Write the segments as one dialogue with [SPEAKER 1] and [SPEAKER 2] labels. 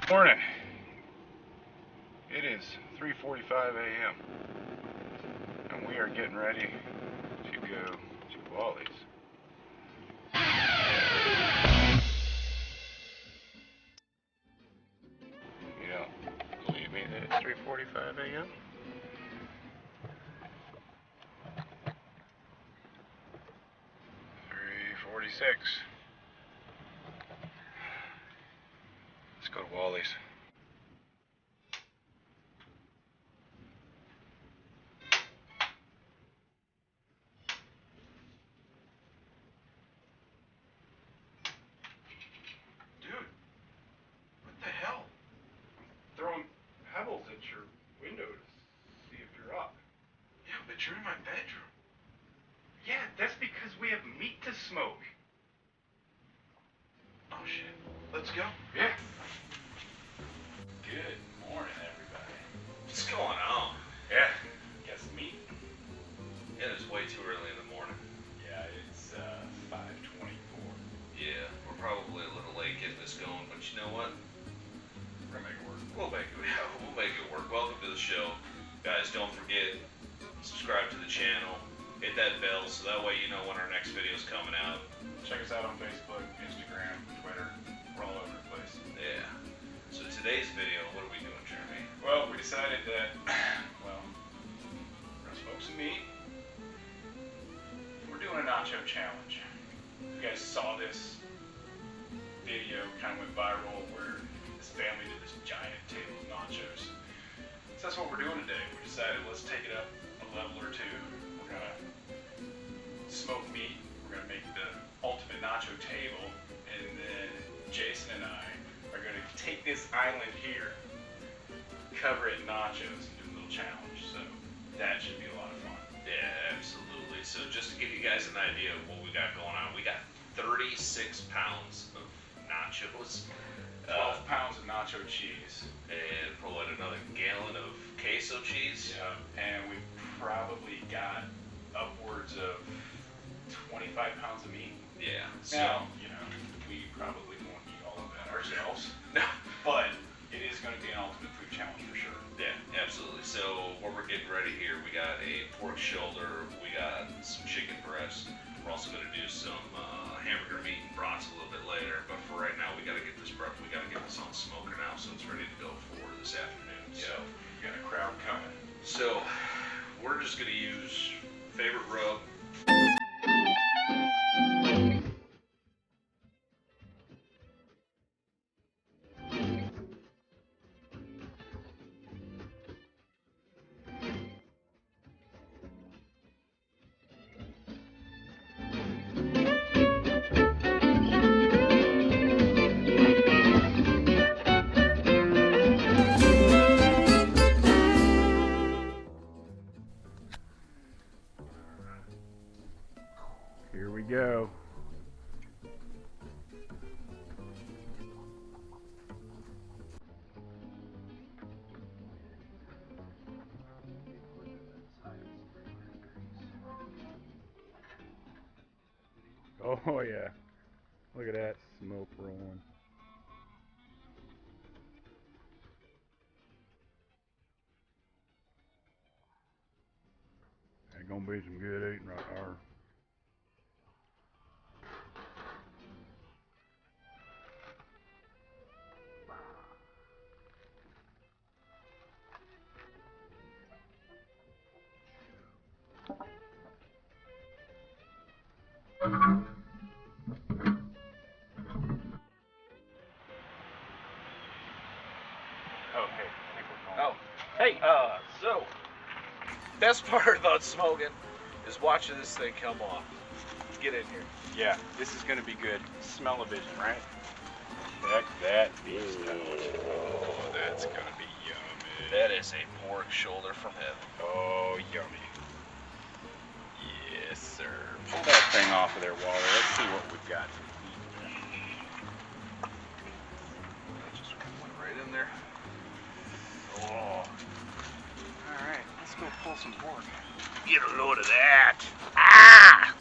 [SPEAKER 1] Morning. It is 3:45 a.m. and we are getting ready to go to Wally's. You don't believe me that it's 3:45 a.m.? Let's go to Wally's. Dude, what the hell? Throwing pebbles at your window to see if you're up. Yeah, but you're in my bedroom. Yeah, that's because we have meat to smoke. Oh shit. Let's go. Yeah.
[SPEAKER 2] Good morning, everybody. What's going on?
[SPEAKER 1] Yeah.
[SPEAKER 2] Got some meat?
[SPEAKER 3] It is way too early in the morning.
[SPEAKER 2] Yeah, it's 5:24.
[SPEAKER 3] Yeah, we're probably a little late getting this going, but you know what?
[SPEAKER 2] We're gonna make it work.
[SPEAKER 3] We'll make it work. Welcome to the show. Guys, don't forget, subscribe to the channel, hit that bell so that way you know when our next video is coming out.
[SPEAKER 2] Check us out on Facebook, Instagram, Twitter. We're all over the place.
[SPEAKER 3] Yeah. So today's video, what are we doing, Jeremy?
[SPEAKER 2] Well, we decided that, well, we're gonna smoke some meat. We're doing a nacho challenge. You guys saw this video, kind of went viral, where this family did this giant table of nachos. So that's what we're doing today. We decided let's take it up a level or two. We're gonna smoke meat. We're gonna make the ultimate nacho table, and then Jason and I are gonna take this island here, cover it in nachos, and do a little challenge. So that should be a lot of fun.
[SPEAKER 3] Yeah, absolutely. So just to give you guys an idea of what we got going on, we got 36 pounds of nachos.
[SPEAKER 2] 12 pounds of nacho cheese.
[SPEAKER 3] And probably another gallon of queso cheese.
[SPEAKER 2] Yeah, and we probably got upwards of 25 pounds of meat.
[SPEAKER 3] Yeah. So,
[SPEAKER 2] Now, you know, we probably won't eat all of that ourselves,
[SPEAKER 3] no.
[SPEAKER 2] but it is going to be an ultimate food challenge for sure.
[SPEAKER 3] Yeah, absolutely. So what we're getting ready here, we got a pork shoulder, we got some chicken breast. We're also going to do some hamburger meat and brats a little bit later. But for right now, we got to get this prep. We got to get this on smoker now, so it's ready to go for this afternoon.
[SPEAKER 2] So you got a crowd coming.
[SPEAKER 3] So we're just going to use favorite rub.
[SPEAKER 1] Here we go. Oh yeah. Look at that smoke rolling. There's gonna be some good eating right there.
[SPEAKER 2] Oh, hey, I think we're going.
[SPEAKER 4] Oh, hey, so, best part about smoking is watching this thing come off. Get in here.
[SPEAKER 2] Yeah, this is going to be good. Smell-o-vision, right? Heck, that is oh, that's going to be yummy.
[SPEAKER 3] That is a pork shoulder from heaven.
[SPEAKER 2] Oh, yummy. Yes, sir. Pull that thing off of there, Walter. Let's see what we've got to eat.
[SPEAKER 3] That just went right in there.
[SPEAKER 2] Oh. All right, let's go pull some pork.
[SPEAKER 3] Get a load of that. Ah!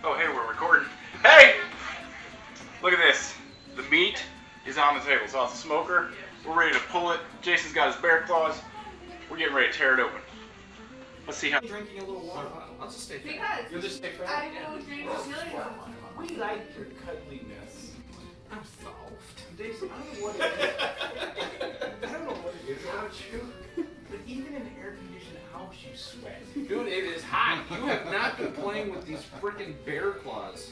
[SPEAKER 2] Oh, hey, we're recording. Hey! the table. It's off the smoker. We're ready to pull it. Jason's got his bear claws. We're getting ready to tear it open. Let's see how.
[SPEAKER 5] Drinking a little water bottle. I'll just stay fat.
[SPEAKER 6] Because
[SPEAKER 5] You'll just stay fat?
[SPEAKER 6] I will drink a million.
[SPEAKER 5] We like your cuddliness.
[SPEAKER 6] I'm soft.
[SPEAKER 5] Jason, I don't know what it is. I don't know what it is about you. But even in an air-conditioned house, you sweat. Dude, it is hot. You have not been playing with these freaking bear claws.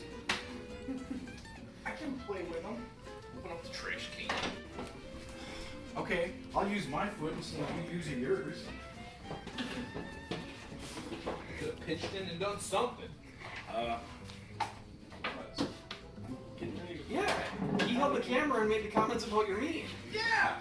[SPEAKER 5] I can play with them. Open up the trash can. Okay, I'll use my foot and see if you use yours. Could have pitched in and done something. Yeah, he held the camera and made the comments about your meeting. Yeah.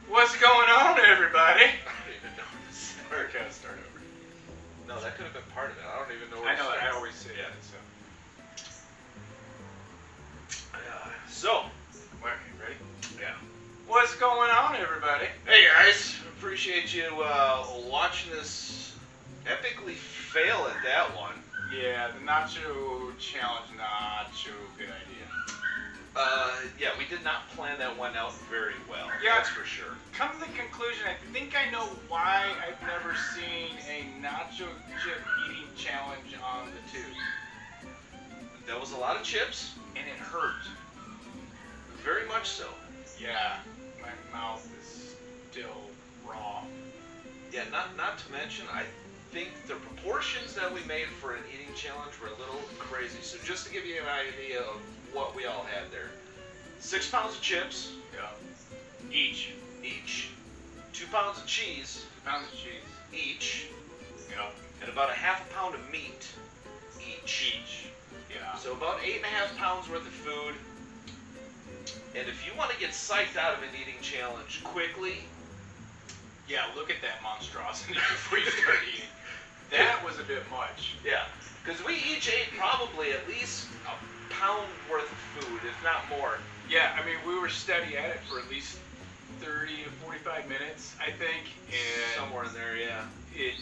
[SPEAKER 2] What's going on, everybody?
[SPEAKER 3] I don't even notice.
[SPEAKER 2] Or can I start over?
[SPEAKER 3] No, that could have been part of it. I don't even know where
[SPEAKER 2] I know
[SPEAKER 3] to
[SPEAKER 2] that. I
[SPEAKER 3] start.
[SPEAKER 2] always say
[SPEAKER 3] Yeah.
[SPEAKER 2] that. So,
[SPEAKER 3] So,
[SPEAKER 2] okay, ready?
[SPEAKER 3] yeah.
[SPEAKER 2] What's going on, everybody?
[SPEAKER 3] Hey guys, appreciate you watching this epically fail at that one.
[SPEAKER 2] Yeah, the nacho challenge, nacho, good idea.
[SPEAKER 3] Yeah, we did not plan that one out very well.
[SPEAKER 2] Yeah.
[SPEAKER 3] That's for sure.
[SPEAKER 2] Come to the conclusion, I think I know why I've never seen a nacho chip eating challenge on the tube.
[SPEAKER 3] That was a lot of chips,
[SPEAKER 2] And it hurt.
[SPEAKER 3] very much so.
[SPEAKER 2] Yeah, my mouth is still raw.
[SPEAKER 3] Yeah, not to mention, I think the proportions that we made for an eating challenge were a little crazy. So just to give you an idea of what we all had there. 6 pounds of chips,
[SPEAKER 2] Yeah. Each.
[SPEAKER 3] 2 pounds of cheese,
[SPEAKER 2] 2 pounds of cheese.
[SPEAKER 3] each,
[SPEAKER 2] Yeah.
[SPEAKER 3] and about a half a pound of meat, each.
[SPEAKER 2] Yeah.
[SPEAKER 3] So about 8.5 pounds worth of food. And if you want to get psyched out of an eating challenge quickly,
[SPEAKER 2] Yeah, look at that monstrosity before you start eating. That was a bit much.
[SPEAKER 3] yeah, because we each ate probably at least a pound worth of food, if not more.
[SPEAKER 2] Yeah, I mean, we were steady at it for at least 30 to 45 minutes, I think, and
[SPEAKER 3] Somewhere in there, yeah.
[SPEAKER 2] it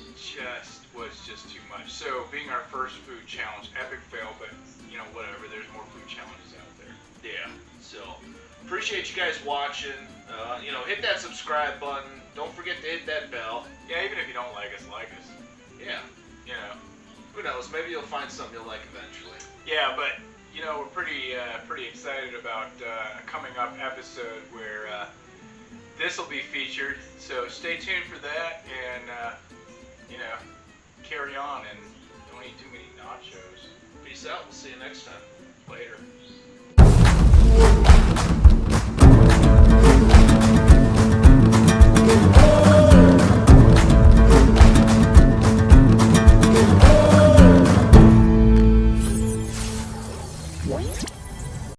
[SPEAKER 2] was just too much. So, being our first food challenge, epic fail, but, you know, whatever, there's more food challenges out there.
[SPEAKER 3] Yeah. So, appreciate you guys watching. Hit that subscribe button. Don't forget to hit that bell.
[SPEAKER 2] Yeah, even if you don't like us, like us.
[SPEAKER 3] Yeah.
[SPEAKER 2] You know.
[SPEAKER 3] Who knows? Maybe you'll find something you'll like eventually.
[SPEAKER 2] Yeah, but, you know, we're pretty excited about a coming up episode where this will be featured. So stay tuned for that and, carry on and don't
[SPEAKER 4] Peace out. We'll see you next time.
[SPEAKER 5] Later.